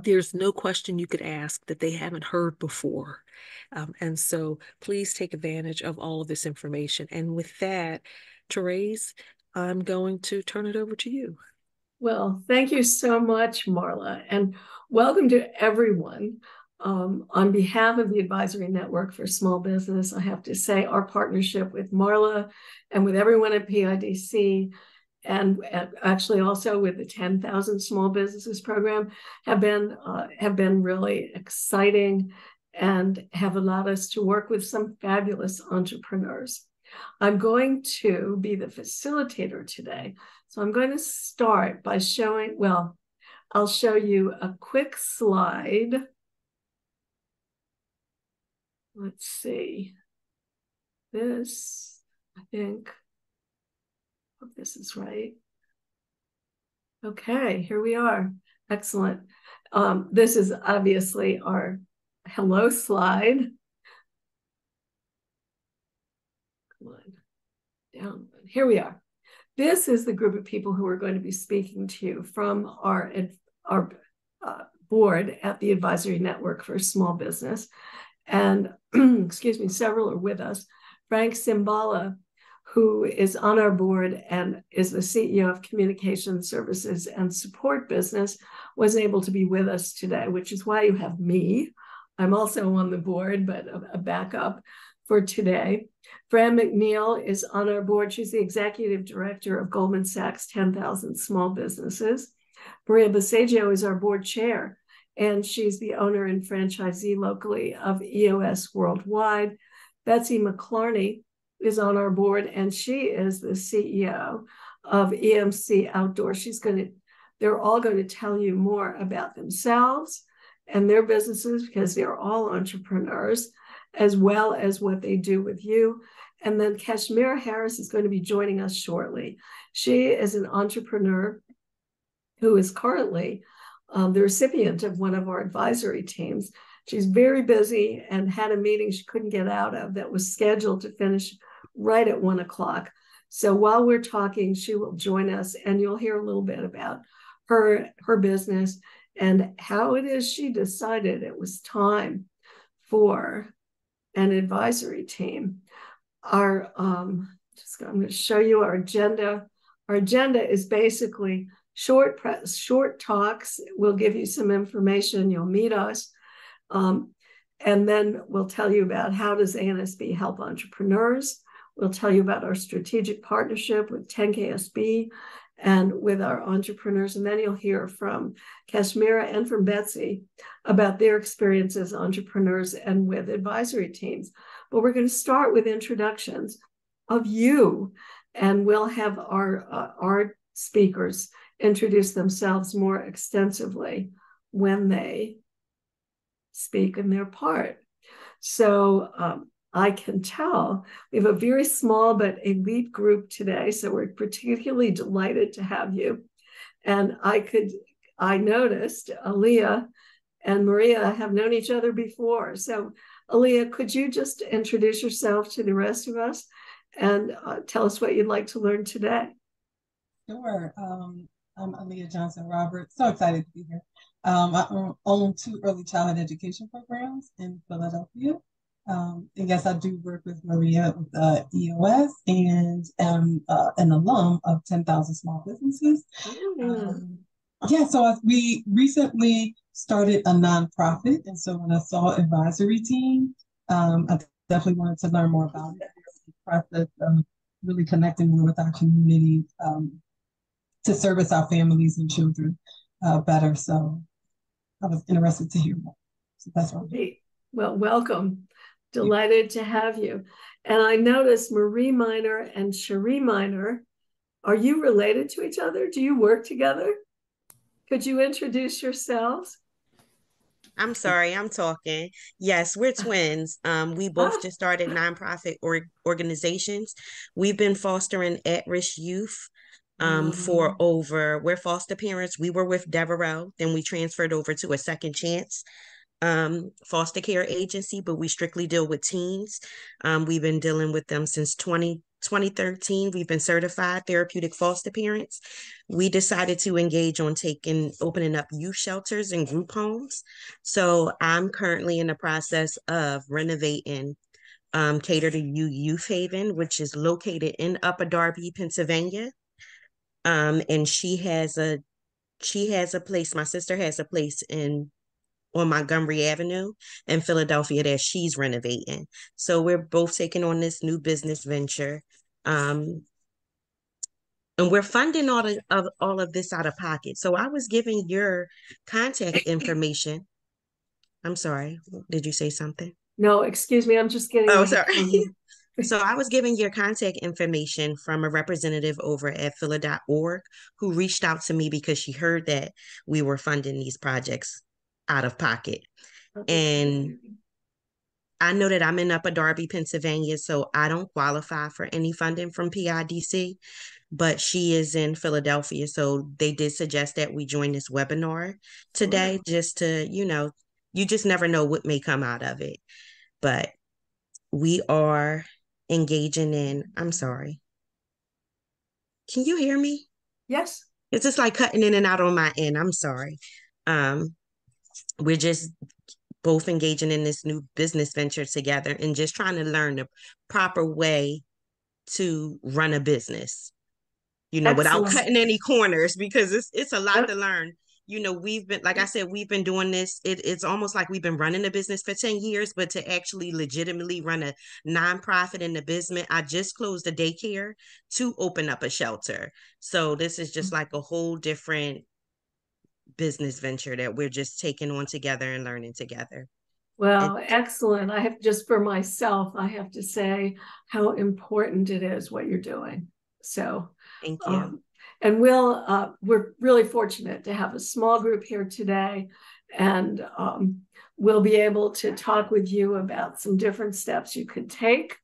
there's no question you could ask that they haven't heard before. And so please take advantage of all of this information. And with that, Therese, I'm going to turn it over to you. Well, thank you so much, Marla, and welcome to everyone. On behalf of the Advisory Network for Small Business, I have to say our partnership with Marla and with everyone at PIDC, and actually also with the 10,000 Small Businesses Program, have been really exciting and have allowed us to work with some fabulous entrepreneurs. I'm going to be the facilitator today. So I'm going to start by showing, well, I'll show you a quick slide. Let's see. This, I think, hope this is right. Okay, here we are. Excellent. This is obviously our hello slide. Come on, down. Here we are. This is the group of people who are going to be speaking to you from our board at the Advisory Network for Small Business. And excuse me, several are with us. Frank Simbala, who is on our board and is the CEO of Communication Services and Support Business, was able to be with us today, which is why you have me. I'm also on the board, but a backup for today. Fran McNeil is on our board. She's the executive director of Goldman Sachs 10,000 Small Businesses. Maria Basaggio is our board chair, and she's the owner and franchisee locally of EOS Worldwide. Betsy McClarney is on our board, and she is the CEO of EMC Outdoor. They're all going to tell you more about themselves and their businesses because they're all entrepreneurs, as well as what they do with you. And then Kashmira Harris is going to be joining us shortly. She is an entrepreneur who is currently the recipient of one of our advisory teams. She's very busy and had a meeting she couldn't get out of that was scheduled to finish right at 1 o'clock. So while we're talking, she will join us and you'll hear a little bit about her business and how it is she decided it was time for an advisory team. I'm going to show you our agenda. Our agenda is basically short talks. We'll give you some information. You'll meet us. And then we'll tell you about how does ANSB help entrepreneurs. We'll tell you about our strategic partnership with 10KSB and with our entrepreneurs. And then you'll hear from Kashmira and from Betsy about their experience as entrepreneurs and with advisory teams. But we're going to start with introductions of you, and we'll have our speakers introduce themselves more extensively when they speak in their part. So I can tell we have a very small but elite group today, so we're particularly delighted to have you. And I noticed Aaliyah and Maria have known each other before. So Aaliyah, could you just introduce yourself to the rest of us and tell us what you'd like to learn today? Sure. I'm Aaliyah Johnson Roberts. So excited to be here. I own 2 early childhood education programs in Philadelphia. And yes, I do work with Maria with EOS and am an alum of 10,000 Small Businesses. So we recently started a nonprofit. And so when I saw advisory team, I definitely wanted to learn more about it. The process of really connecting more with our community to service our families and children better. So I was interested to hear more. So that's what I'm doing. Well, welcome. Delighted to have you. And I noticed Marie Miner and Cherie Miner. Are you related to each other? Do you work together? Could you introduce yourselves? I'm sorry, I'm talking. Yes, we're twins. We both just started nonprofit organizations. We've been fostering at-risk youth we're foster parents. We were with Deverell, then we transferred over to a Second Chance foster care agency, but we strictly deal with teens. We've been dealing with them since 2013, we've been certified therapeutic foster parents. We decided to engage on opening up youth shelters and group homes. So I'm currently in the process of renovating Cater to You Youth Haven, which is located in Upper Darby, Pennsylvania. And she has a place, my sister has a place on Montgomery Avenue in Philadelphia that she's renovating. So we're both taking on this new business venture. And we're funding all of this out of pocket. So I was giving your contact information. I'm sorry. Did you say something? No, excuse me. I'm just getting Oh, my sorry. phone. So I was giving your contact information from a representative over at phila.org who reached out to me because she heard that we were funding these projects out of pocket. And I know that I'm in Upper Darby, Pennsylvania, so I don't qualify for any funding from PIDC, but she is in Philadelphia. So they did suggest that we join this webinar today just to, you just never know what may come out of it. But we are engaging in, I'm sorry. Can you hear me? Yes. It's just like cutting in and out on my end. I'm sorry. We're just both engaging in this new business venture together and just trying to learn the proper way to run a business, without Excellent. cutting any corners, because it's a lot Yep. to learn. We've been, like I said, we've been doing this. It's almost like we've been running a business for 10 years, but to actually legitimately run a nonprofit in the business, I just closed a daycare to open up a shelter. So this is just like a whole different business venture that we're just taking on together and learning together. Well, excellent. I have just for myself, I have to say how important it is what you're doing. So, Thank you. And we're really fortunate to have a small group here today, and we'll be able to talk with you about some different steps you could take,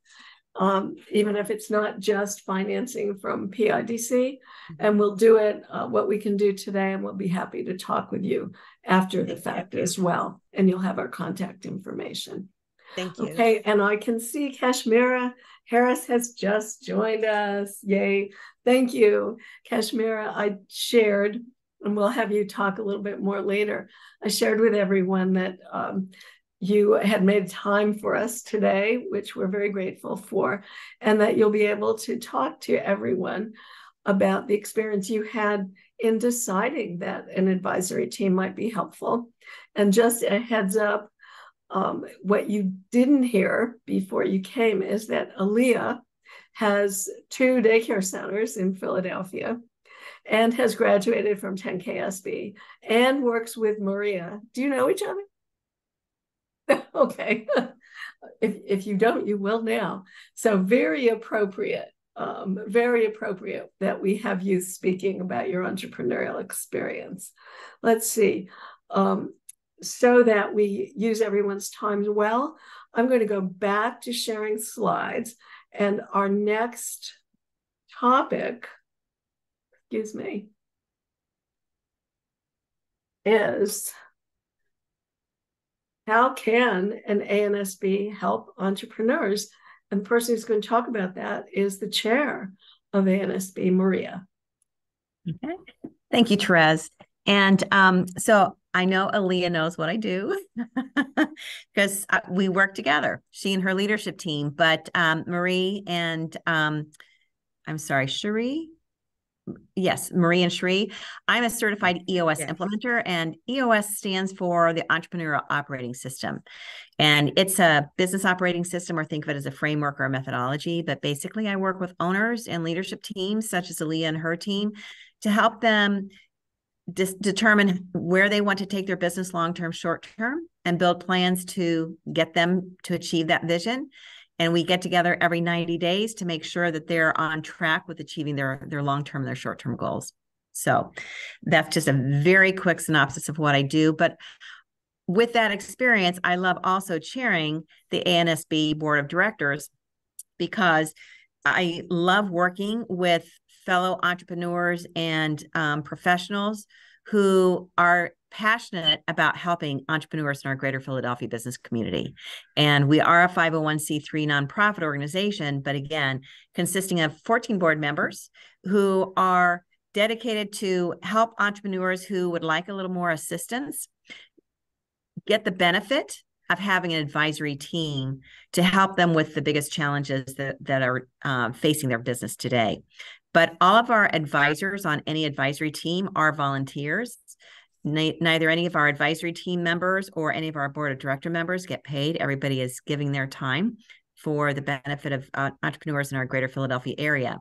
even if it's not just financing from PIDC. And we'll do it, what we can do today, and we'll be happy to talk with you after the fact as well. And you'll have our contact information. Thank you. Okay, and I can see Kashmira Harris has just joined us. Yay. Thank you, Kashmira. I shared, and we'll have you talk a little bit more later. I shared with everyone that you had made time for us today, which we're very grateful for, and that you'll be able to talk to everyone about the experience you had in deciding that an advisory team might be helpful. And just a heads up, what you didn't hear before you came is that Aaliyah has 2 daycare centers in Philadelphia and has graduated from 10KSB and works with Maria. Do you know each other? Okay. If you don't, you will now. So very appropriate that we have you speaking about your entrepreneurial experience. Let's see. So that we use everyone's time well, I'm going to go back to sharing slides. And our next topic, is how can an ANSB help entrepreneurs? And the person who's going to talk about that is the chair of ANSB, Maria. Okay. Thank you, Therese. And so I know Aaliyah knows what I do because we work together, she and her leadership team. But Marie and Cherie. Yes, Marie and Cherie. I'm a certified EOS implementer, and EOS stands for the Entrepreneurial Operating System. And it's a business operating system, or think of it as a framework or a methodology. But basically, I work with owners and leadership teams, such as Aaliyah and her team, to help them determine where they want to take their business long-term, short-term, and build plans to get them to achieve that vision. And we get together every 90 days to make sure that they're on track with achieving their long-term and their short-term goals. So that's just a very quick synopsis of what I do. But with that experience, I love also chairing the ANSB Board of Directors, because I love working with fellow entrepreneurs and professionals who are passionate about helping entrepreneurs in our greater Philadelphia business community. And we are a 501c3 nonprofit organization, but again, consisting of 14 board members who are dedicated to help entrepreneurs who would like a little more assistance get the benefit of having an advisory team to help them with the biggest challenges that are facing their business today. But all of our advisors on any advisory team are volunteers. Neither any of our advisory team members or any of our board of director members get paid. Everybody is giving their time for the benefit of entrepreneurs in our greater Philadelphia area.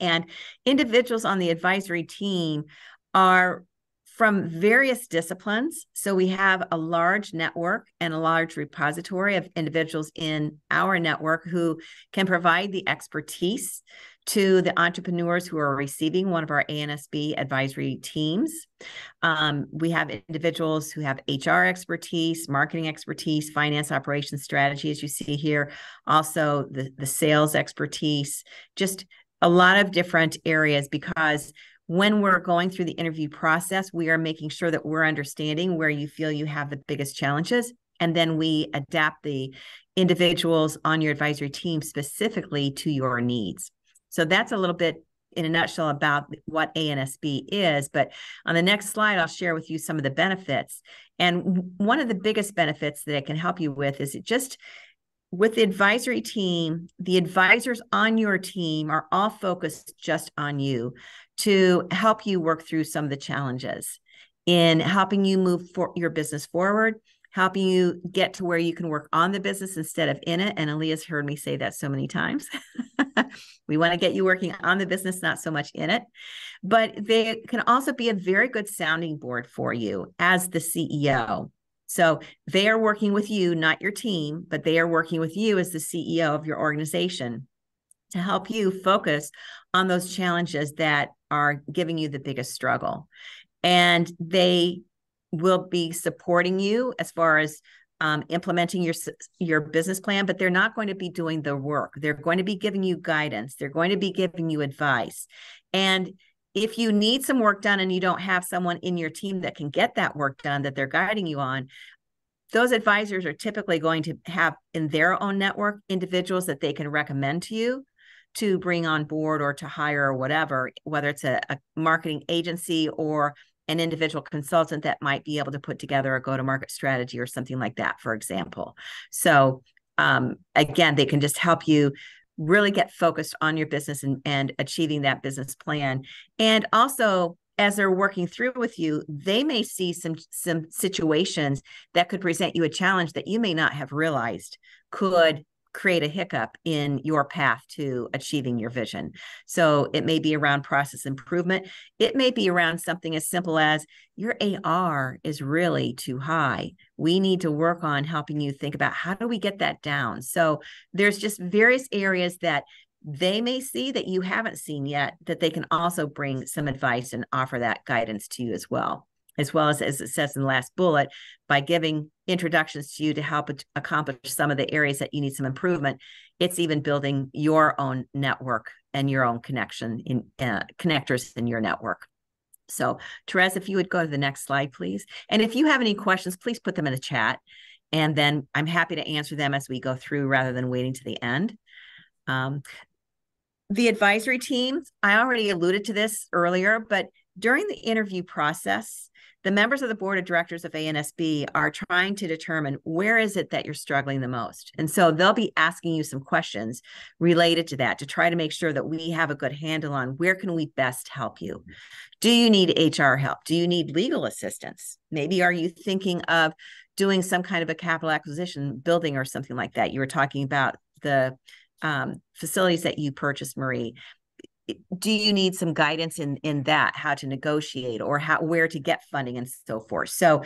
And individuals on the advisory team are from various disciplines. So we have a large network and a large repository of individuals in our network who can provide the expertise to the entrepreneurs who are receiving one of our ANSB advisory teams. We have individuals who have HR expertise, marketing expertise, finance operations strategy, as you see here, also the sales expertise, just a lot of different areas, because when we're going through the interview process, we are making sure that we're understanding where you feel you have the biggest challenges. And then we adapt the individuals on your advisory team specifically to your needs. So that's a little bit in a nutshell about what ANSB is. But on the next slide, I'll share with you some of the benefits. And one of the biggest benefits that it can help you with is it just with the advisory team, the advisors on your team are all focused just on you to help you work through some of the challenges in helping you move your business forward, helping you get to where you can work on the business instead of in it. And Aaliyah's heard me say that so many times. We want to get you working on the business, not so much in it. But they can also be a very good sounding board for you as the CEO. So they are working with you, not your team, but they are working with you as the CEO of your organization to help you focus on those challenges that are giving you the biggest struggle. And they will be supporting you as far as implementing your business plan, but they're not going to be doing the work. They're going to be giving you guidance. They're going to be giving you advice. And if you need some work done and you don't have someone in your team that can get that work done that they're guiding you on, those advisors are typically going to have in their own network individuals that they can recommend to you to bring on board or to hire or whatever, whether it's a marketing agency or an individual consultant that might be able to put together a go-to-market strategy or something like that, for example. So again, they can just help you really get focused on your business and achieving that business plan. And also, as they're working through with you, they may see some situations that could present you a challenge that you may not have realized could create a hiccup in your path to achieving your vision. So it may be around process improvement. It may be around something as simple as your AR is really too high. We need to work on helping you think about how do we get that down? So there's just various areas that they may see that you haven't seen yet that they can also bring some advice and offer that guidance to you as well as it says in the last bullet, by giving introductions to you to help accomplish some of the areas that you need some improvement. It's even building your own network and your own connectors in your network. So Therese, if you would go to the next slide, please. And if you have any questions, please put them in the chat. And then I'm happy to answer them as we go through rather than waiting to the end. The advisory teams, I already alluded to this earlier, but during the interview process, the members of the board of directors of ANSB are trying to determine where is it that you're struggling the most. And so they'll be asking you some questions related to that to try to make sure that we have a good handle on where can we best help you. Do you need HR help? Do you need legal assistance? Maybe are you thinking of doing some kind of a capital acquisition building or something like that? You were talking about the facilities that you purchased, Marie. Do you need some guidance in that, how to negotiate or where to get funding and so forth? So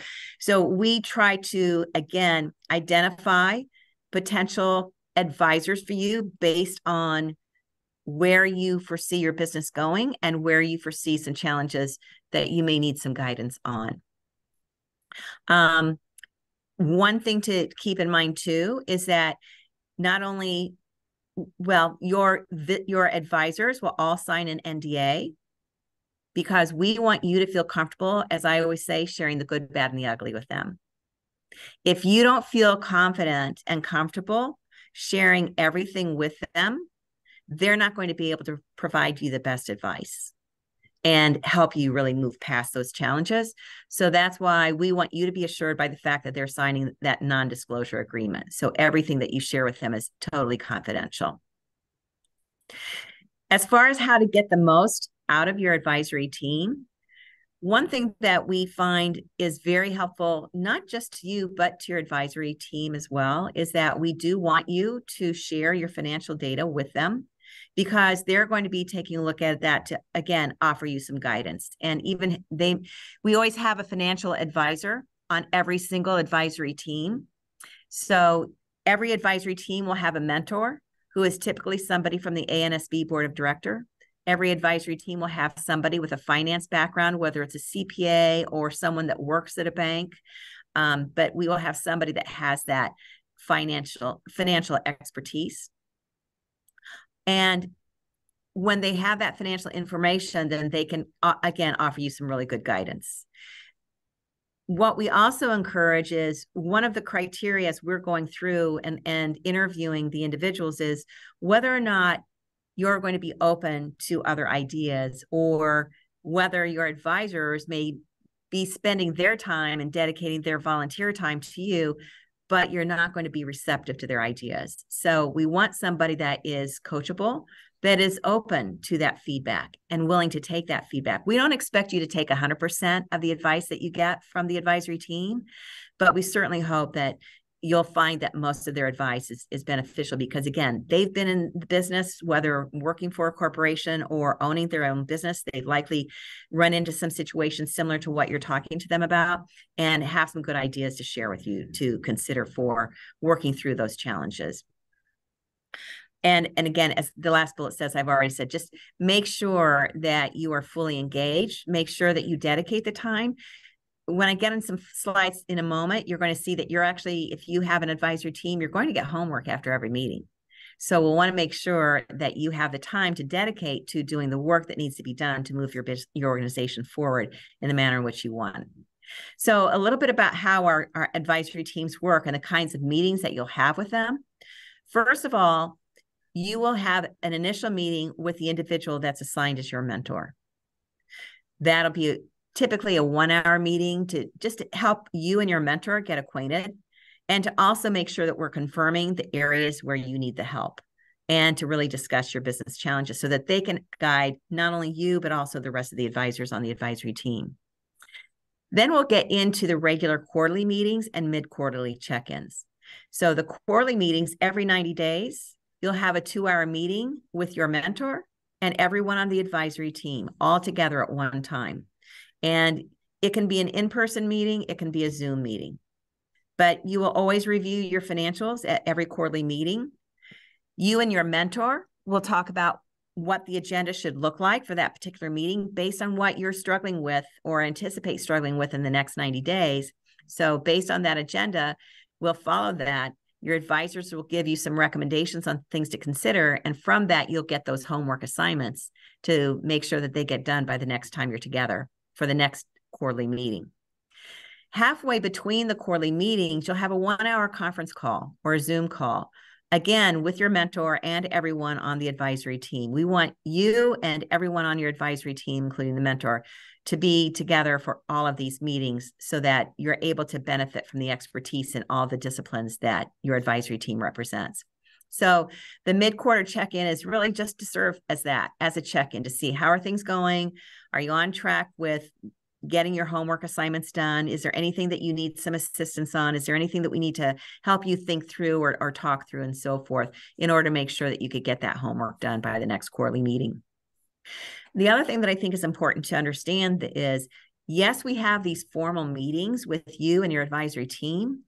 we try to, again, identify potential advisors for you based on where you foresee your business going and where you foresee some challenges that you may need some guidance on. One thing to keep in mind too is that not only your advisors will all sign an NDA because we want you to feel comfortable, as I always say, sharing the good, bad, and the ugly with them. If you don't feel confident and comfortable sharing everything with them, they're not going to be able to provide you the best advice and help you really move past those challenges. So that's why we want you to be assured by the fact that they're signing that non-disclosure agreement. So everything that you share with them is totally confidential. As far as how to get the most out of your advisory team, one thing that we find is very helpful, not just to you, but to your advisory team as well, is that we do want you to share your financial data with them, because they're going to be taking a look at that to, again, offer you some guidance. And even we always have a financial advisor on every single advisory team. So every advisory team will have a mentor who is typically somebody from the ANSB board of director. Every advisory team will have somebody with a finance background, whether it's a CPA or someone that works at a bank. But we will have somebody that has that financial expertise. And when they have that financial information, then they can, again, offer you some really good guidance. What we also encourage is, one of the criteria as we're going through and interviewing the individuals is whether or not you're going to be open to other ideas, or whether your advisors may be spending their time and dedicating their volunteer time to you, but you're not going to be receptive to their ideas. So we want somebody that is coachable, that is open to that feedback and willing to take that feedback. We don't expect you to take 100% of the advice that you get from the advisory team, but we certainly hope that you'll find that most of their advice is beneficial, because again, they've been in the business, whether working for a corporation or owning their own business. They've likely run into some situations similar to what you're talking to them about, and have some good ideas to share with you to consider for working through those challenges. And again, as the last bullet says, I've already said, just make sure that you are fully engaged. Make sure that you dedicate the time. When I get in some slides in a moment, you're going to see that you're actually, if you have an advisory team, you're going to get homework after every meeting. So we'll want to make sure that you have the time to dedicate to doing the work that needs to be done to move your organization forward in the manner in which you want. So a little bit about how our advisory teams work and the kinds of meetings that you'll have with them. First of all, you will have an initial meeting with the individual that's assigned as your mentor. That'll be typically a 1-hour meeting to just help you and your mentor get acquainted, and to also make sure that we're confirming the areas where you need the help, and to really discuss your business challenges so that they can guide not only you, but also the rest of the advisors on the advisory team. Then we'll get into the regular quarterly meetings and mid-quarterly check-ins. So the quarterly meetings, every 90 days, you'll have a 2-hour meeting with your mentor and everyone on the advisory team all together at one time. And it can be an in-person meeting, it can be a Zoom meeting, but you will always review your financials at every quarterly meeting. You and your mentor will talk about what the agenda should look like for that particular meeting based on what you're struggling with or anticipate struggling with in the next 90 days. So based on that agenda, we'll follow that. Your advisors will give you some recommendations on things to consider. And from that, you'll get those homework assignments to make sure that they get done by the next time you're together for the next quarterly meeting. Halfway between the quarterly meetings, you'll have a 1-hour conference call or a Zoom call, again, with your mentor and everyone on the advisory team. We want you and everyone on your advisory team, including the mentor, to be together for all of these meetings so that you're able to benefit from the expertise in all the disciplines that your advisory team represents. So the mid-quarter check-in is really just to serve as that, as a check-in to see how are things going? Are you on track with getting your homework assignments done? Is there anything that you need some assistance on? Is there anything that we need to help you think through or talk through and so forth in order to make sure that you could get that homework done by the next quarterly meeting? The other thing that I think is important to understand is, yes, we have these formal meetings with you and your advisory team,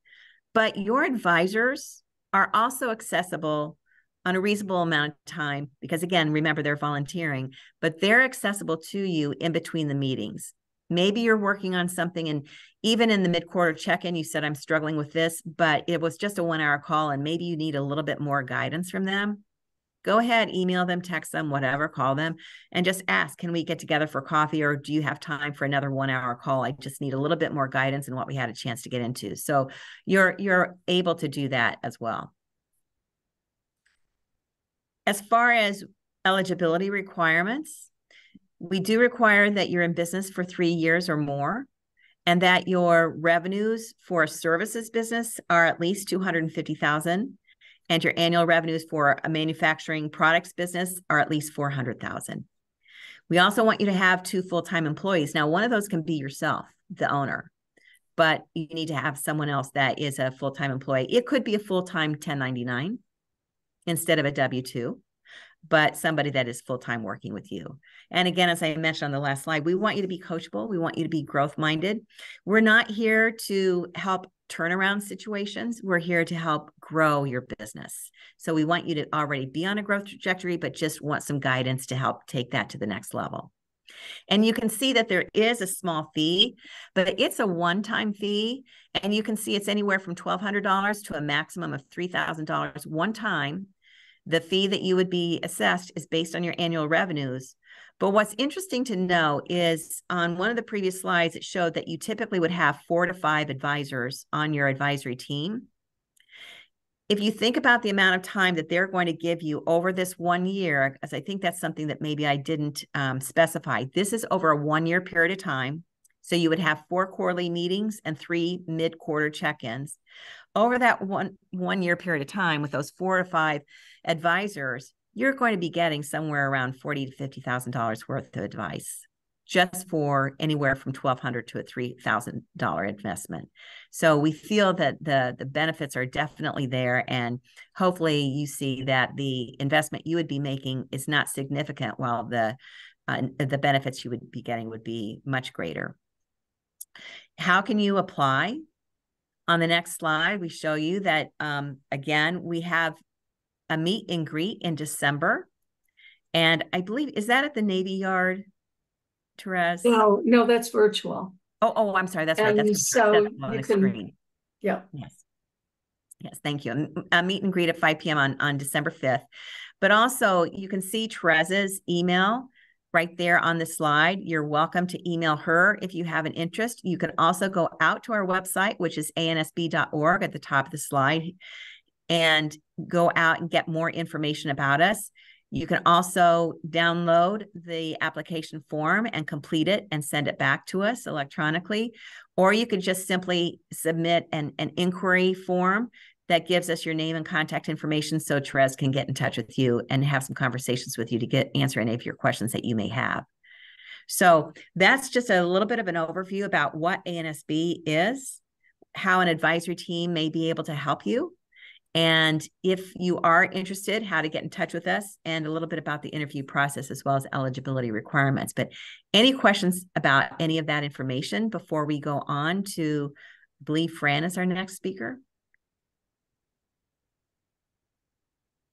but your advisors are also accessible on a reasonable amount of time because, again, remember, they're volunteering, but they're accessible to you in between the meetings. Maybe you're working on something, and even in the mid-quarter check-in, you said, I'm struggling with this, but it was just a 1-hour call, and maybe you need a little bit more guidance from them. go ahead, email them, text them, whatever, call them, and just ask, can we get together for coffee, or do you have time for another 1 hour call? I just need a little bit more guidance in what we had a chance to get into. So you're able to do that as well. As far as eligibility requirements, we do require that you're in business for 3 years or more, and that your revenues for a services business are at least $250,000, and your annual revenues for a manufacturing products business are at least $400,000. We also want you to have 2 full-time employees. Now, one of those can be yourself, the owner, but you need to have someone else that is a full-time employee. It could be a full-time 1099 instead of a W-2, but somebody that is full-time working with you. And again, as I mentioned on the last slide, we want you to be coachable. We want you to be growth-minded. We're not here to help turnaround situations. We're here to help grow your business. So we want you to already be on a growth trajectory, but just want some guidance to help take that to the next level. And you can see that there is a small fee, but it's a one-time fee. And you can see it's anywhere from $1,200 to a maximum of $3,000 one time. The fee that you would be assessed is based on your annual revenues. But what's interesting to know is on one of the previous slides, it showed that you typically would have 4 to 5 advisors on your advisory team. If you think about the amount of time that they're going to give you over this 1 year, as I think that's something that maybe I didn't specify, this is over a 1 year period of time. So you would have 4 quarterly meetings and 3 mid-quarter check-ins. Over that one year period of time with those 4 to 5 advisors, you're going to be getting somewhere around $40,000 to $50,000 worth of advice, just for anywhere from $1,200 to a $3,000 investment. So we feel that the benefits are definitely there, and hopefully you see that the investment you would be making is not significant, while the benefits you would be getting would be much greater. How can you apply? On the next slide, we show you that, again, we have a meet and greet in December. And I believe, is that at the Navy Yard, Therese? No, that's virtual. Oh, I'm sorry. That's right. That's so on you the can, screen. Yeah. Yes, thank you. A meet and greet at 5 p.m. on December 5th. But also, you can see Therese's email right there on the slide. You're welcome to email her if you have an interest. You can also go out to our website, which is ansb.org at the top of the slide, and go out and get more information about us. You can also download the application form and complete it and send it back to us electronically, or you could just simply submit an inquiry form that gives us your name and contact information so Therese can get in touch with you and have some conversations with you to answer any of your questions that you may have. So that's just a little bit of an overview about what ANSB is, how an advisory team may be able to help you, and if you are interested, how to get in touch with us, and a little bit about the interview process as well as eligibility requirements. But any questions about any of that information before we go on to, I believe Fran is our next speaker.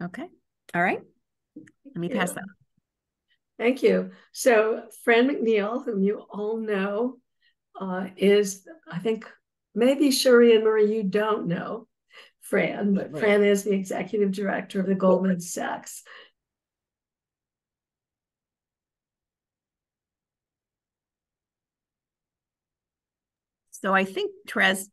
Okay. All right. Let me pass that. Thank you. So Fran McNeil, whom you all know, is, I think, maybe Sherry and Marie, you don't know Fran, but right. Fran is the executive director of the Goldman Sachs. So I think Therese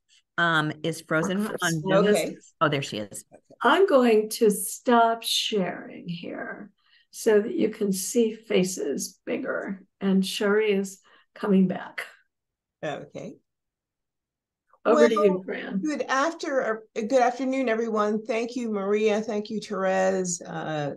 is frozen on Zoom. Okay. Oh, there she is. I'm going to stop sharing here so that you can see faces bigger. And Sherry is coming back. Okay. Over to you, Fran. Good afternoon, everyone. Thank you, Maria. Thank you, Therese.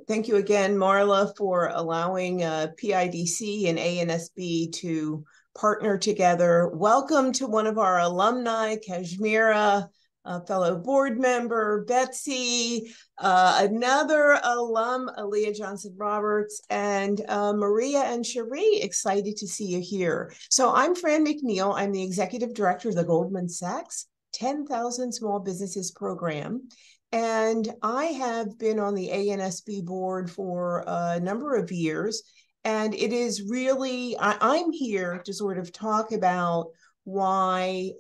Thank you again, Marla, for allowing PIDC and ANSB to partner together. Welcome to one of our alumni, Kashmira, a fellow board member, Betsy, another alum, Aaliyah Johnson-Roberts, and Maria and Cherie, excited to see you here. So I'm Fran McNeil. I'm the Executive Director of the Goldman Sachs 10,000 Small Businesses Program. And I have been on the ANSB board for a number of years. And it is really, I'm here to sort of talk about why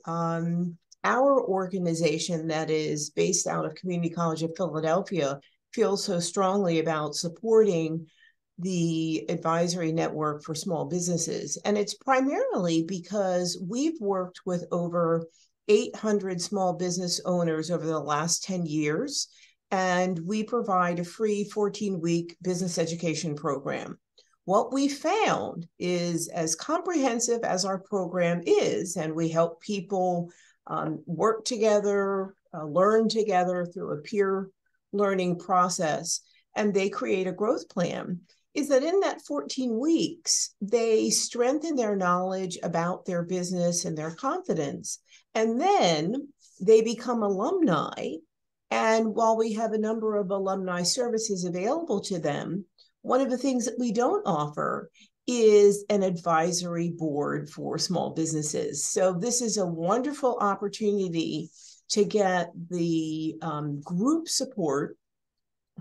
our organization that is based out of Community College of Philadelphia feel so strongly about supporting the advisory network for small businesses. And it's primarily because we've worked with over 800 small business owners over the last 10 years, and we provide a free 14-week business education program. What we found is, as comprehensive as our program is, and we help people work together, learn together through a peer learning process, and they create a growth plan, is that in that 14 weeks, they strengthen their knowledge about their business and their confidence. And then they become alumni. And while we have a number of alumni services available to them, one of the things that we don't offer is an advisory board for small businesses. So this is a wonderful opportunity to get the group support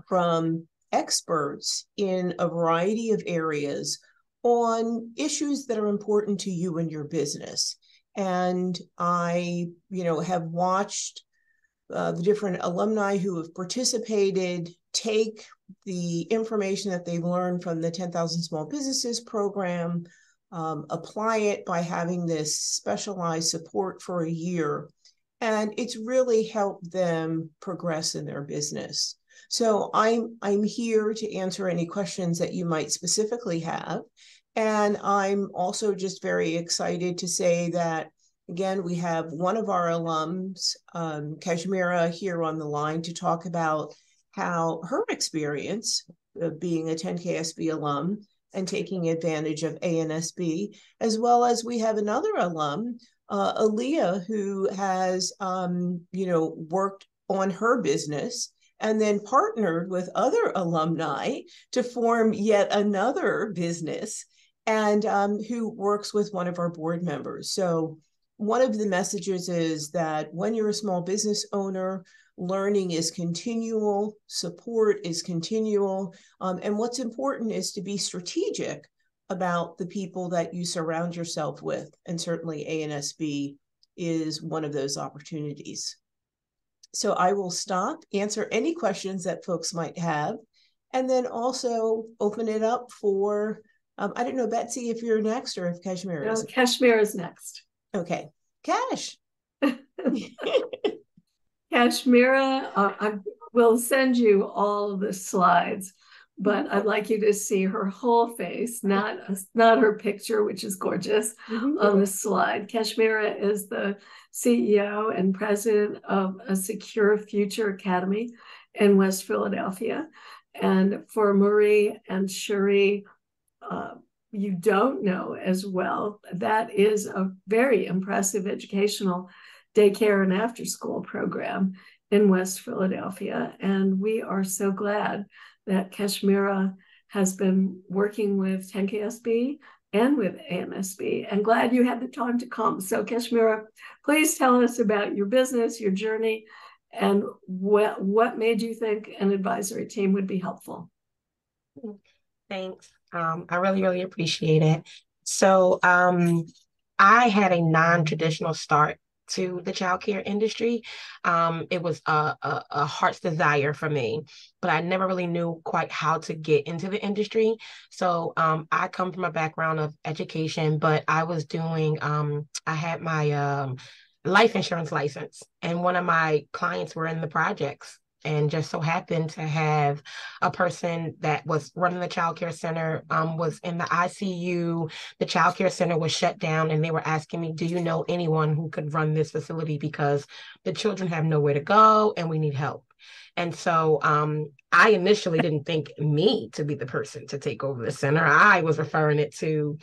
from experts in a variety of areas on issues that are important to you and your business. And I, have watched the different alumni who have participated take the information that they've learned from the 10,000 Small Businesses program, apply it by having this specialized support for a year. And it's really helped them progress in their business. So I'm here to answer any questions that you might specifically have. And I'm also just very excited to say that, again, we have one of our alums, Kashmira, here on the line to talk about how her experience of being a 10KSB alum and taking advantage of ANSB, as well as we have another alum, Aaliyah, who has, worked on her business and then partnered with other alumni to form yet another business, and who works with one of our board members. So one of the messages is that when you're a small business owner, learning is continual, support is continual, and what's important is to be strategic about the people that you surround yourself with. And certainly ANSB is one of those opportunities. So I will stop, answer any questions that folks might have, and then also open it up for, I don't know, Betsy, if you're next or if Kashmira is. Kashmira is next. Okay. Cash. Kashmira, I will send you all of the slides, but I'd like you to see her whole face, not her picture, which is gorgeous, on the slide. Kashmira is the CEO and president of a Secure Future Academy in West Philadelphia. And for Marie and Cherie, you don't know as well, that is a very impressive educational daycare and after-school program in West Philadelphia. And we are so glad that Kashmira has been working with 10KSB and with ANSB, and glad you had the time to come. So Kashmira, please tell us about your business, your journey, and what made you think an advisory team would be helpful. Thanks. I really, really appreciate it. So I had a non-traditional start to the childcare industry. It was a heart's desire for me, but I never really knew quite how to get into the industry. So I come from a background of education, but I was doing, I had my life insurance license, and one of my clients were in the projects, and just so happened to have a person that was running the childcare center, was in the ICU. The childcare center was shut down, and they were asking me, do you know anyone who could run this facility, because the children have nowhere to go and we need help. And so I initially didn't think me to be the person to take over the center. I was referring it to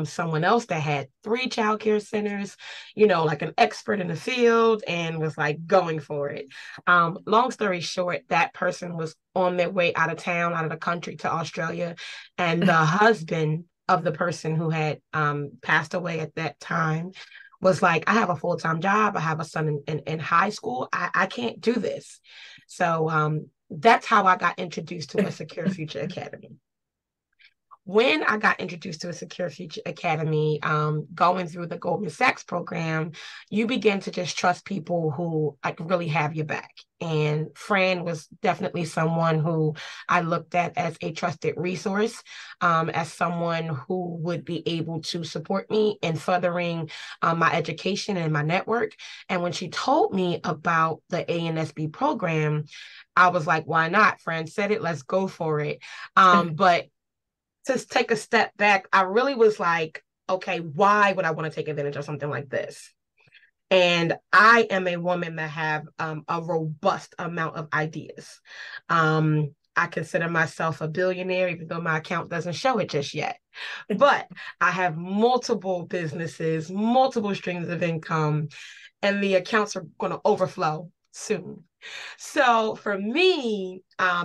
someone else that had 3 childcare centers, like an expert in the field, and was like going for it. Long story short, that person was on their way out of town, out of the country, to Australia. And the husband of the person who had passed away at that time was like, I have a full-time job. I have a son in high school. I can't do this. So that's how I got introduced to a Secure Future Academy. when I got introduced to a Secure Future Academy, going through the Goldman Sachs program, you begin to just trust people who like really have your back. And Fran was definitely someone who I looked at as a trusted resource, as someone who would be able to support me in furthering my education and my network. And when she told me about the ANSB program, I was like, why not? Fran said it, let's go for it. But to take a step back, I really was like, okay, why would I want to take advantage of something like this? And I am a woman that have a robust amount of ideas. I consider myself a billionaire, even though my account doesn't show it just yet. But I have multiple businesses, multiple streams of income, and the accounts are going to overflow soon. So for me,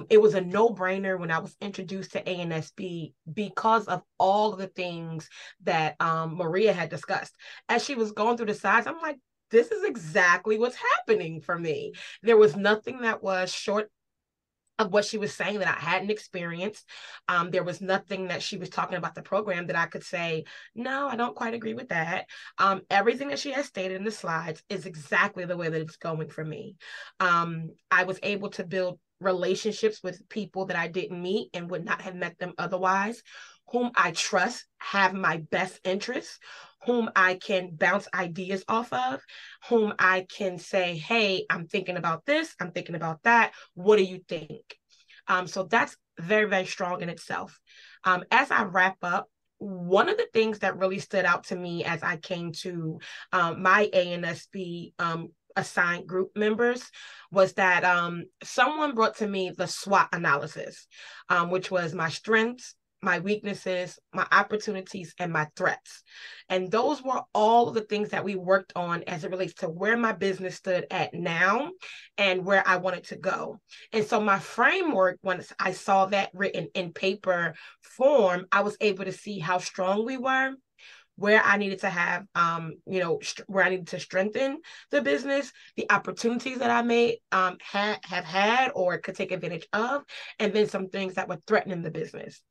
it was a no-brainer when I was introduced to ANSB because of all of the things that Maria had discussed. As she was going through the slides, I'm like, this is exactly what's happening for me. There was nothing that was short of what she was saying that I hadn't experienced. There was nothing that she was talking about the program that I could say, no, I don't quite agree with that. Everything that she has stated in the slides is exactly the way that it's going for me. I was able to build relationships with people that I didn't meet and would not have met them otherwise, whom I trust have my best interests, whom I can bounce ideas off of, whom I can say, hey, I'm thinking about this, I'm thinking about that. What do you think? So that's very, very strong in itself. As I wrap up, one of the things that really stood out to me as I came to my ANSB assigned group members was that someone brought to me the SWOT analysis, which was my strengths, my weaknesses, my opportunities, and my threats. And those were all of the things that we worked on as it relates to where my business stood at now and where I wanted to go. And so my framework, once I saw that written in paper form, I was able to see how strong we were, where I needed to have, where I needed to strengthen the business, the opportunities that I may have had or could take advantage of, and then some things that were threatening the business.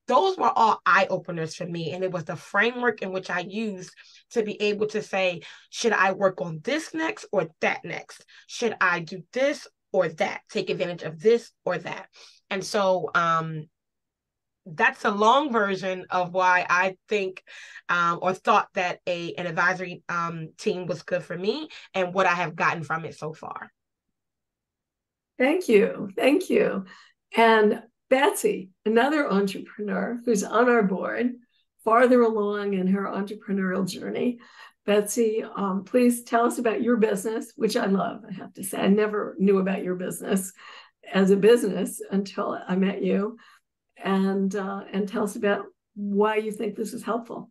Those were all eye openers for me. And it was the framework in which I used to be able to say, should I work on this next or that next? Should I do this or that? Take advantage of this or that? And so that's a long version of why I think or thought that an advisory team was good for me and what I have gotten from it so far. Thank you. Thank you. And Betsy, another entrepreneur who's on our board, farther along in her entrepreneurial journey. Betsy, please tell us about your business, which I love, I have to say. I never knew about your business as a business until I met you. And tell us about why you think this is helpful.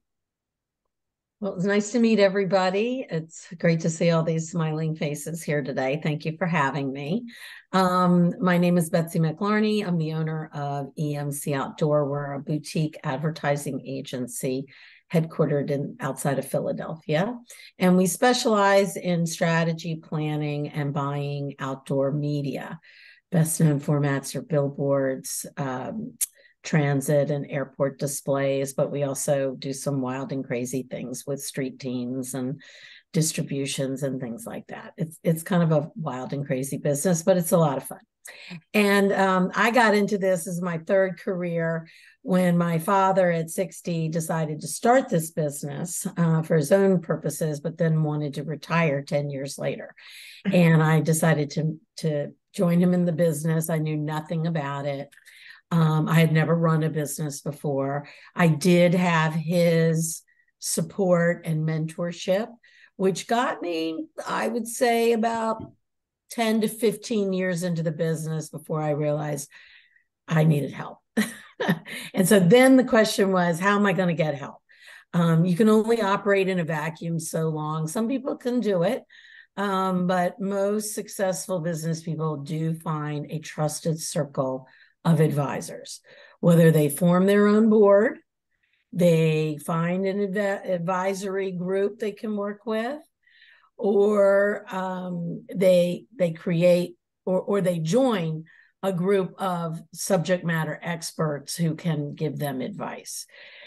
Well, it's nice to meet everybody. It's great to see all these smiling faces here today. Thank you for having me. My name is Betsy McLarney. I'm the owner of EMC Outdoor. We're a boutique advertising agency headquartered outside of Philadelphia. And we specialize in strategy, planning, and buying outdoor media. Best known formats are billboards, transit and airport displays, but we also do some wild and crazy things with street teams and distributions and things like that. It's kind of a wild and crazy business, but it's a lot of fun. And I got into this as my third career when my father at 60 decided to start this business for his own purposes, but then wanted to retire 10 years later. And I decided to join him in the business. I knew nothing about it. I had never run a business before. I did have his support and mentorship, which got me, I would say, about 10 to 15 years into the business before I realized I needed help. And so then the question was, how am I going to get help? You can only operate in a vacuum so long. Some people can do it, but most successful business people do find a trusted circle of advisors, whether they form their own board, they find an advisory group they can work with, or they create or they join a group of subject matter experts who can give them advice.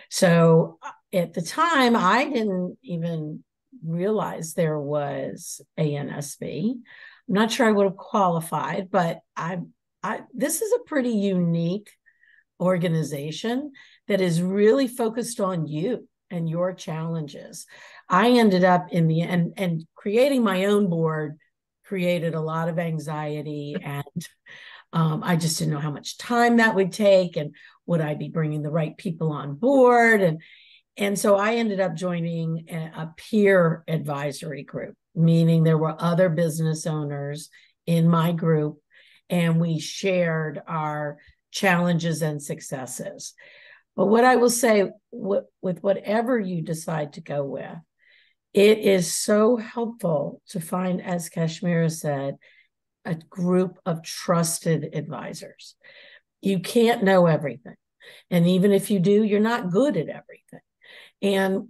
So at the time, I didn't even realize there was ANSB. I'm not sure I would have qualified, but this is a pretty unique organization that is really focused on you and your challenges. I ended up in the end, and creating my own board created a lot of anxiety, and I just didn't know how much time that would take, and would I be bringing the right people on board? And so I ended up joining a peer advisory group, meaning there were other business owners in my group, and we shared our challenges and successes. But what I will say, with whatever you decide to go with, it is so helpful to find, as Kashmira said, a group of trusted advisors. You can't know everything. And even if you do, you're not good at everything. And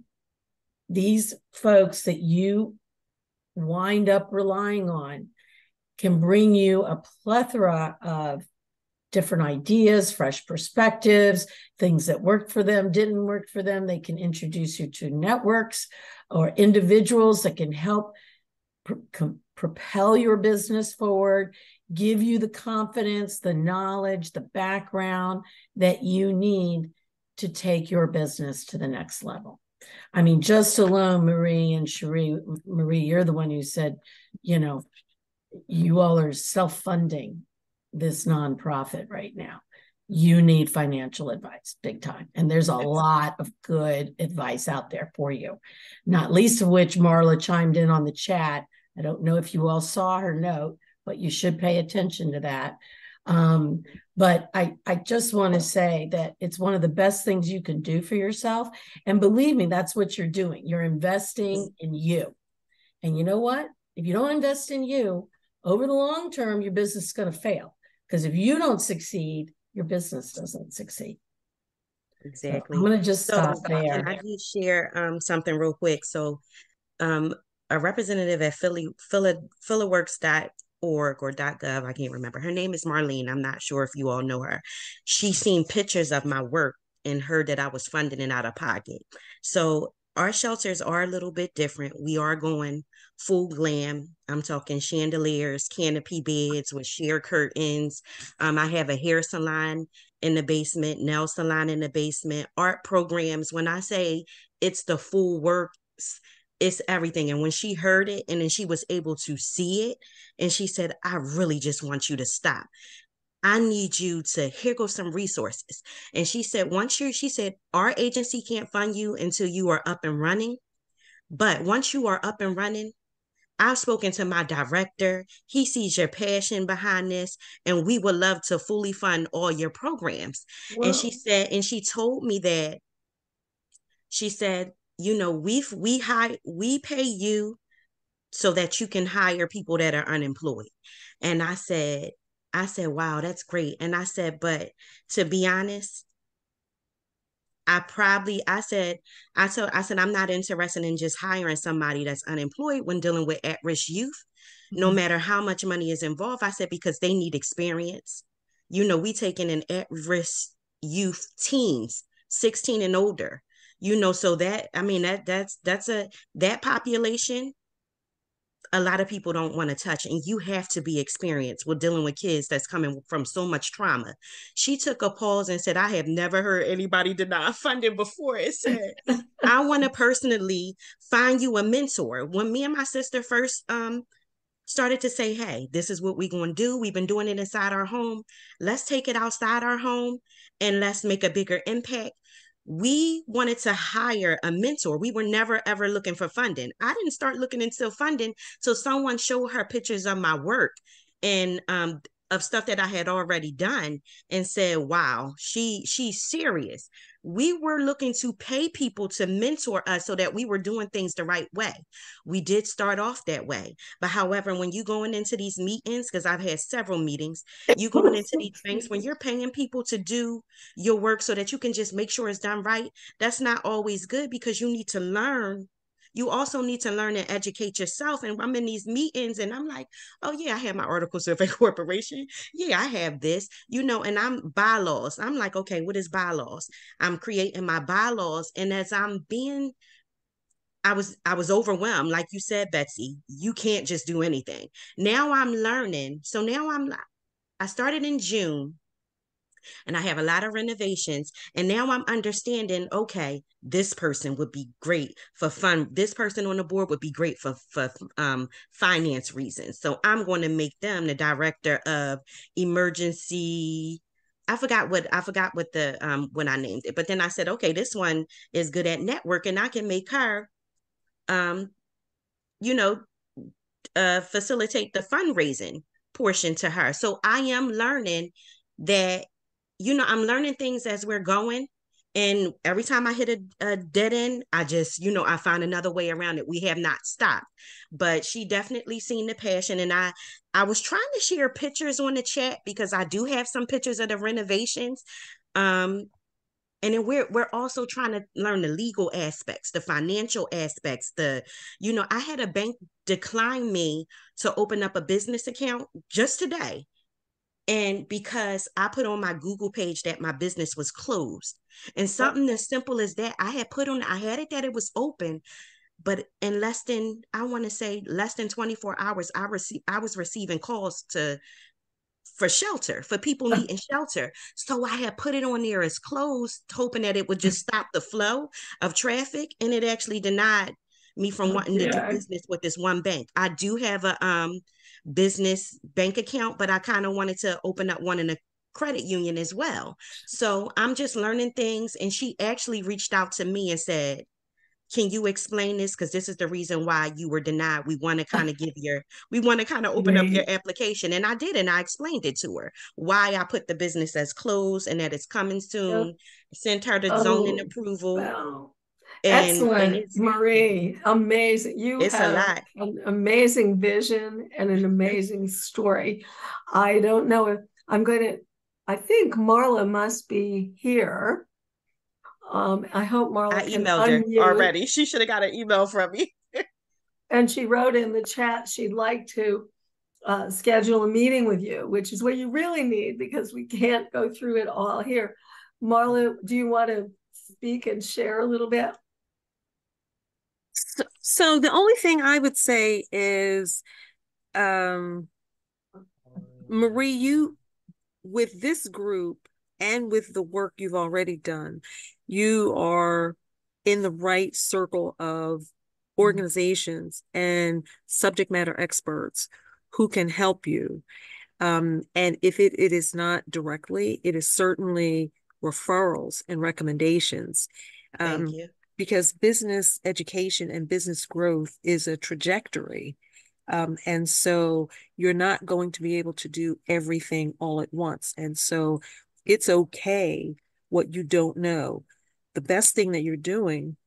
these folks that you wind up relying on can bring you a plethora of different ideas, fresh perspectives, things that worked for them, didn't work for them. They can introduce you to networks or individuals that can help propel your business forward, give you the confidence, the knowledge, the background that you need to take your business to the next level. I mean, just alone, Marie and Cherie, Marie, you're the one who said, you all are self-funding this nonprofit right now. You need financial advice, big time. And there's a lot of good advice out there for you, not least of which Marla chimed in on the chat. I don't know if you all saw her note, but you should pay attention to that. But I just want to say that it's one of the best things you can do for yourself. And believe me, that's what you're doing. You're investing in you. And you know what? If you don't invest in you, over the long term, your business is going to fail. Because if you don't succeed, your business doesn't succeed. Exactly. So I'm going to just stop there. Can I just share something real quick? So a representative at philaworks.org or .gov, I can't remember. Her name is Marlene. I'm not sure if you all know her. She's seen pictures of my work and heard that I was funding it out of pocket. So our shelters are a little bit different. We are going full glam. I'm talking chandeliers, canopy beds with sheer curtains. I have a hair salon in the basement, nail salon in the basement, art programs. When I say it's the full works, it's everything. And when she heard it and then she was able to see it, and she said, I really just want you to stop. I need you to, here go some resources. And she said, she said, our agency can't fund you until you are up and running. But once you are up and running, I've spoken to my director. He sees your passion behind this, and we would love to fully fund all your programs. Whoa. And she said, and she told me that, she said, we pay you so that you can hire people that are unemployed. And I said, wow, that's great. And I said, but to be honest, I said, I'm not interested in just hiring somebody that's unemployed when dealing with at-risk youth, no matter how much money is involved. I said, because they need experience. We taking in at-risk youth teens, 16 and older, so that, I mean, that population, a lot of people don't want to touch, and you have to be experienced with dealing with kids that's coming from so much trauma. She took a pause and said, I have never heard anybody deny funding before. It said, I want to personally find you a mentor. When me and my sister first started to say, hey, this is what we're going to do. We've been doing it inside our home. Let's take it outside our home and let's make a bigger impact. We wanted to hire a mentor. We were never, ever looking for funding. I didn't start looking into funding till someone showed her pictures of my work and of stuff that I had already done and said, wow, she's serious. We were looking to pay people to mentor us so that we were doing things the right way. We did start off that way. But however, when you going into these meetings, because I've had several meetings, you going into these things, when you're paying people to do your work so that you can just make sure it's done right, that's not always good, because you need to learn. you also need to learn and educate yourself. And I'm in these meetings and I'm like, oh yeah, I have my articles of incorporation. Yeah, I have this, and I'm bylaws. I'm like, okay, what is bylaws? I'm creating my bylaws. And as I was overwhelmed. Like you said, Betsy, you can't just do anything. Now I'm learning. So now I started in June and I have a lot of renovations. And now I'm understanding, okay, this person would be great for fun. This person on the board would be great for finance reasons. So I'm going to make them the director of emergency. I forgot what the when I named it, but then I said, okay, this one is good at networking. I can make her um, you know, facilitate the fundraising portion to her. So I am learning that, I'm learning things as we're going. And every time I hit a dead end, I just, I find another way around it. We have not stopped, but she definitely seen the passion. And I was trying to share pictures on the chat because I do have some pictures of the renovations. And then we're also trying to learn the legal aspects, the financial aspects, I had a bank decline me to open up a business account just today. And because I put on my Google page that my business was closed. And something as simple as that, I had it that it was open, but in I want to say less than 24 hours, I was receiving calls for shelter, for people needing shelter. So I had put it on there as closed, hoping that it would just stop the flow of traffic. And it actually denied me from wanting to do business with this one bank. I do have a business bank account, but I kind of wanted to open up one in a credit union as well. So I'm just learning things. And she actually reached out to me and said, can you explain this? Because this is the reason why you were denied. We want to kind of open up your application. And I did, and I explained it to her, why I put the business as closed and that it's coming soon, sent her the zoning approval. Wow. And Excellent, Marie. Amazing. You it's have a lot. an amazing vision and an amazing story. I don't know if I think Marla must be here. I hope Marla I can emailed her unmute. already. She should have got an email from me. And she wrote in the chat she'd like to schedule a meeting with you, which is what you really need because we can't go through it all here. Marla, do you want to speak and share a little bit? So the only thing I would say is, Marie, you, with this group and with the work you've already done, you are in the right circle of organizations and subject matter experts who can help you. And if it is not directly, it is certainly referrals and recommendations. Thank you. Because business education and business growth is a trajectory. And so you're not going to be able to do everything all at once. And so it's okay what you don't know. The best thing that you're doing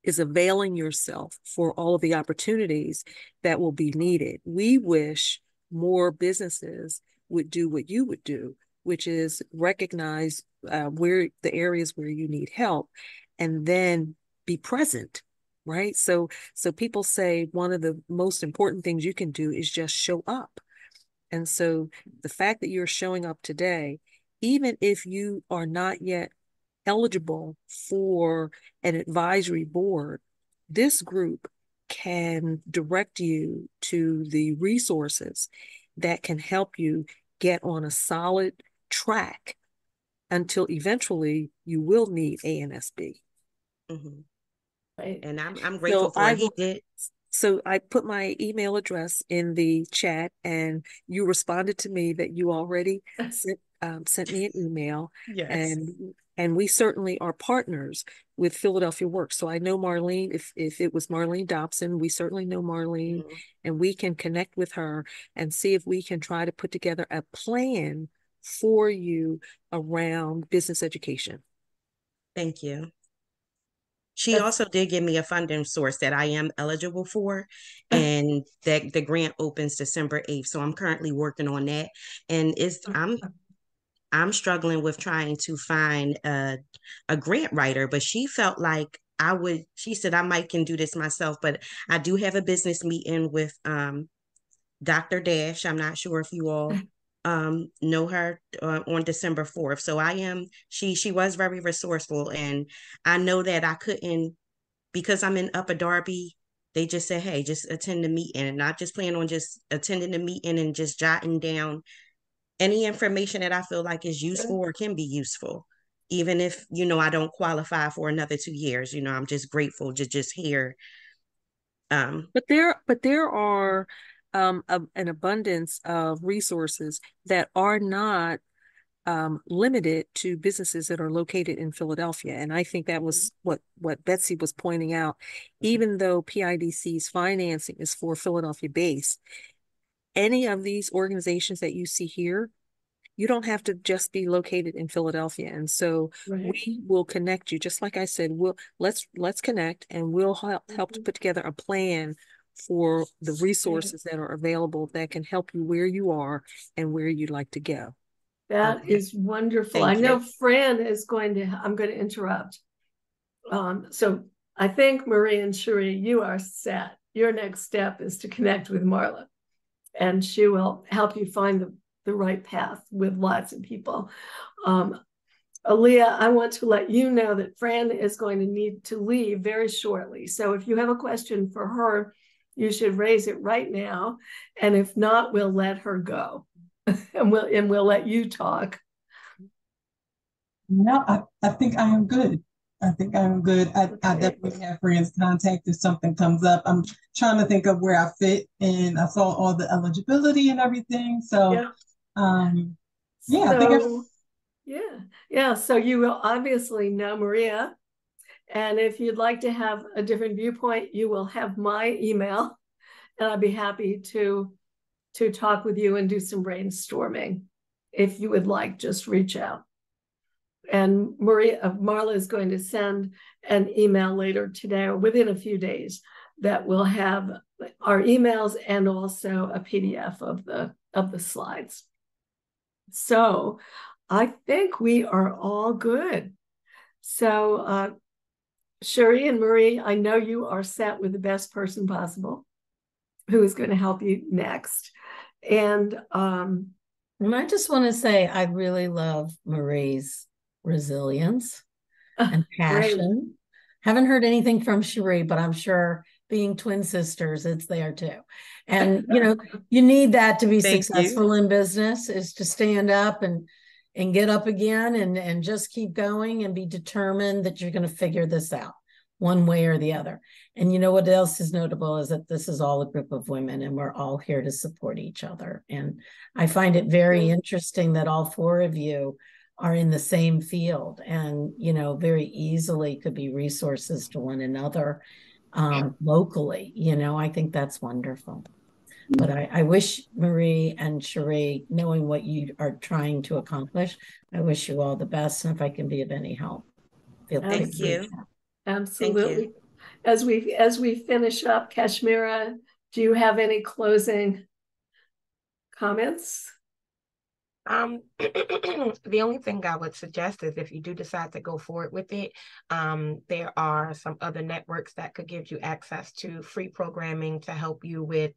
is availing yourself for all of the opportunities that will be needed. We wish more businesses would do what you would do, which is recognize where the areas where you need help and then be present, right? So people say one of the most important things you can do is just show up. And so the fact that you're showing up today, even if you are not yet eligible for an advisory board, this group can direct you to the resources that can help you get on a solid track until eventually you will need ANSB. Mm-hmm. Right. And I'm grateful for it. He did. So I put my email address in the chat and you responded to me that you already sent me an email. Yes. And we certainly are partners with Philadelphia Works. So I know Marlene, if it was Marlene Dobson, we certainly know Marlene, and we can connect with her and see if we can try to put together a plan for you around business education. Thank you. She also did give me a funding source that I am eligible for, and that the grant opens December 8th. So I'm currently working on that. And I'm struggling with trying to find a grant writer, but she felt like she said, I might can do this myself, but I do have a business meeting with Dr. Dash. I'm not sure if you all know her on December 4th. So she was very resourceful, and I know that I couldn't, because I'm in Upper Darby, they just said, hey, just attend the meeting, and I just plan on just attending the meeting and just jotting down any information that I feel like is useful or can be useful. Even if, I don't qualify for another 2 years, I'm just grateful to just hear. But there are an abundance of resources that are not limited to businesses that are located in Philadelphia. And I think that was what Betsy was pointing out. Even though PIDC's financing is for Philadelphia base, any of these organizations that you see here, you don't have to just be located in Philadelphia. And so we will connect you. Just like I said, let's connect, and we'll help to put together a plan for the resources that are available that can help you where you are and where you'd like to go. That is wonderful. I know Fran is I'm going to interrupt. So I think Marie and Cherie, you are set. Your next step is to connect with Marla, and she will help you find the right path with lots of people. Aaliyah, I want to let you know that Fran is going to need to leave very shortly. So if you have a question for her, you should raise it right now. And if not, we'll let her go. and we'll let you talk. No, I think I am good. I think I'm good. I definitely have friends contact if something comes up. I'm trying to think of where I fit, and I saw all the eligibility and everything. So, I think So you will obviously know Maria, and if you'd like to have a different viewpoint, you will have my email, and I'd be happy to talk with you and do some brainstorming. If you would like, just reach out. And Marla is going to send an email later today or within a few days that will have our emails and also a PDF of the slides. So I think we are all good. So Cherie and Marie, I know you are set with the best person possible who is going to help you next. And I just want to say I really love Marie's resilience and passion. Haven't heard anything from Cherie, but I'm sure being twin sisters, it's there too. And you need that to be successful in business, is to stand up and get up again and just keep going and be determined that you're going to figure this out one way or the other. And what else is notable is that this is all a group of women, and we're all here to support each other. And I find it very interesting that all four of you are in the same field, and very easily could be resources to one another locally. I think that's wonderful. But I wish Marie and Cherie, knowing what you are trying to accomplish, I wish you all the best. And if I can be of any help, feel free. Thank you. Absolutely. As we finish up, Kashmira, do you have any closing comments? The only thing I would suggest is, if you do decide to go forward with it, there are some other networks that could give you access to free programming to help you with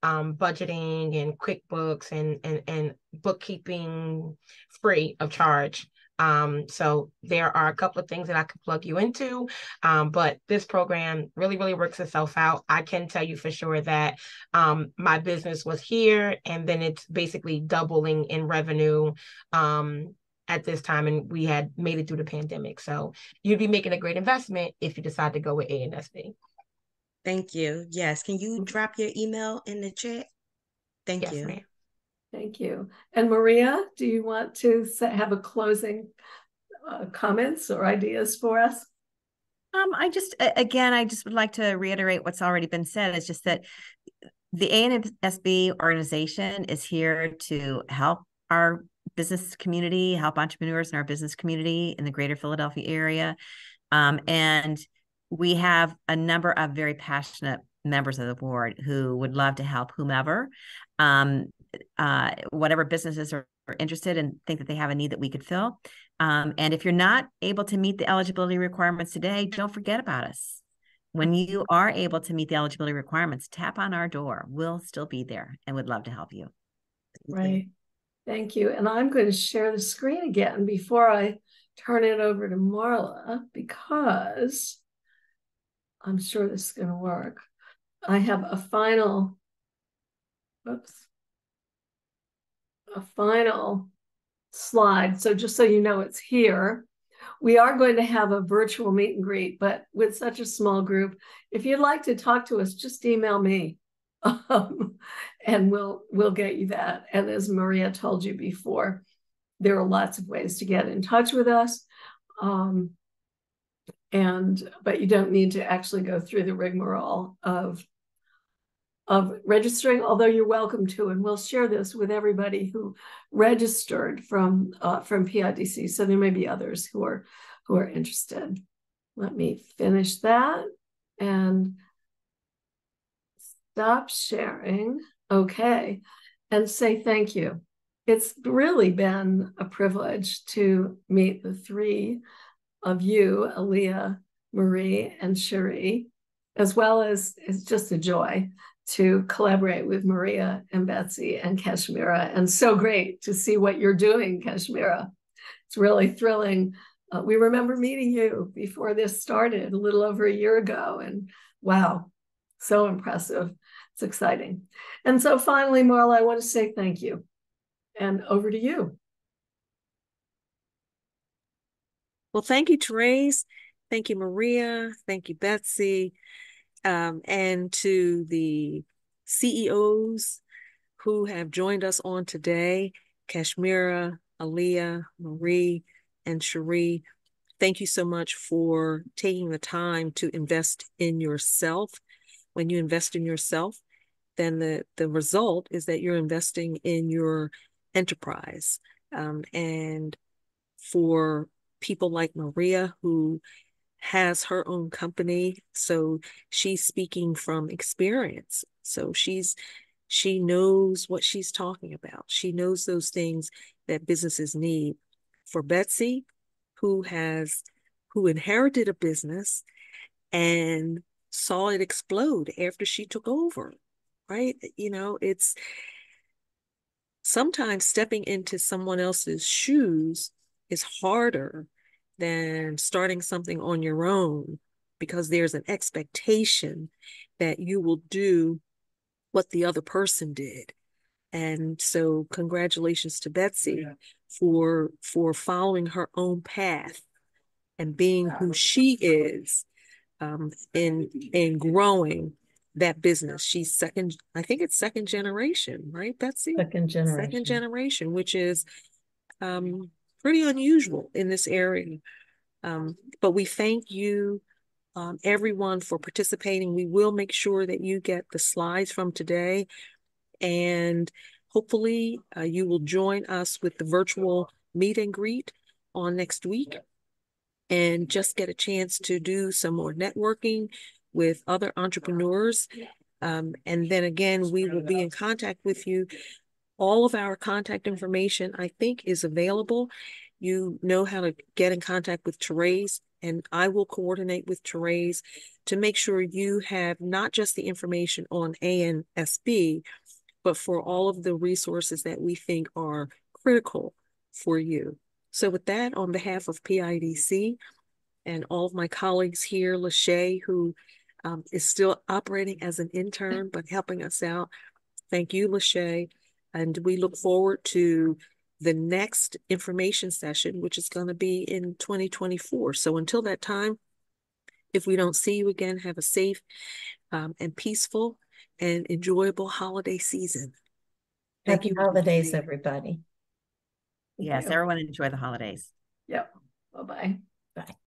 budgeting and QuickBooks and bookkeeping free of charge. So there are a couple of things that I could plug you into, but this program really, really works itself out. I can tell you for sure that my business was here, and then it's basically doubling in revenue at this time, and we had made it through the pandemic. So you'd be making a great investment if you decide to go with ANSB. Thank you. Yes. Can you drop your email in the chat? Thank you. Ma'am. Thank you. And Maria, do you want to have a closing comments or ideas for us? I just would like to reiterate what's already been said. It's just that the ANSB organization is here to help our business community, help entrepreneurs in our business community in the greater Philadelphia area. And we have a number of very passionate members of the board who would love to help whomever, whatever businesses are interested and think that they have a need that we could fill. And if you're not able to meet the eligibility requirements today, don't forget about us. When you are able to meet the eligibility requirements, tap on our door. We'll still be there and would love to help you. Right. Thank you. And I'm going to share the screen again before I turn it over to Marla, because I'm sure this is going to work. I have a final slide. So just so you know, it's here. We are going to have a virtual meet and greet, but with such a small group, if you'd like to talk to us, just email me, and we'll get you that. And as Maria told you before, there are lots of ways to get in touch with us. But you don't need to actually go through the rigmarole of registering, although you're welcome to, and we'll share this with everybody who registered from PIDC. So there may be others who are interested. Let me finish that and stop sharing. Okay, and say thank you. It's really been a privilege to meet the three of you, Aaliyah, Marie, and Cherie, as well as it's just a joy to collaborate with Maria and Betsy and Kashmira. And so great to see what you're doing, Kashmira. It's really thrilling. We remember meeting you before this started a little over a year ago. And wow, so impressive. It's exciting. And so finally, Marla, I want to say thank you. And over to you. Well, thank you, Therese. Thank you, Maria. Thank you, Betsy. And to the CEOs who have joined us on today, Kashmira, Aaliyah, Marie, and Cherie, thank you so much for taking the time to invest in yourself. When you invest in yourself, then the result is that you're investing in your enterprise. And for people like Maria, who has her own company, so she's speaking from experience. So she knows what she's talking about. She knows those things that businesses need. For Betsy, who inherited a business and saw it explode after she took over, right? You know, it's sometimes stepping into someone else's shoes is harder than starting something on your own, because there's an expectation that you will do what the other person did. And so congratulations to Betsy for following her own path and being who she is, in growing that business. She's I think it's second generation, right, Betsy? Second generation. Second generation, which is pretty unusual in this area. But we thank you, everyone, for participating. We will make sure that you get the slides from today, and hopefully you will join us with the virtual meet and greet on next week, and just get a chance to do some more networking with other entrepreneurs. And then again, we will be in contact with you. All of our contact information, I think, is available. You know how to get in contact with Therese, and I will coordinate with Therese to make sure you have not just the information on ANSB, but for all of the resources that we think are critical for you. So with that, on behalf of PIDC and all of my colleagues here, Lachey, who is still operating as an intern, but helping us out, thank you, Lachey. And we look forward to the next information session, which is going to be in 2024. So until that time, if we don't see you again, have a safe and peaceful and enjoyable holiday season. Happy holidays, everybody. Yes, everyone enjoy the holidays. Yep. Bye-bye. Bye.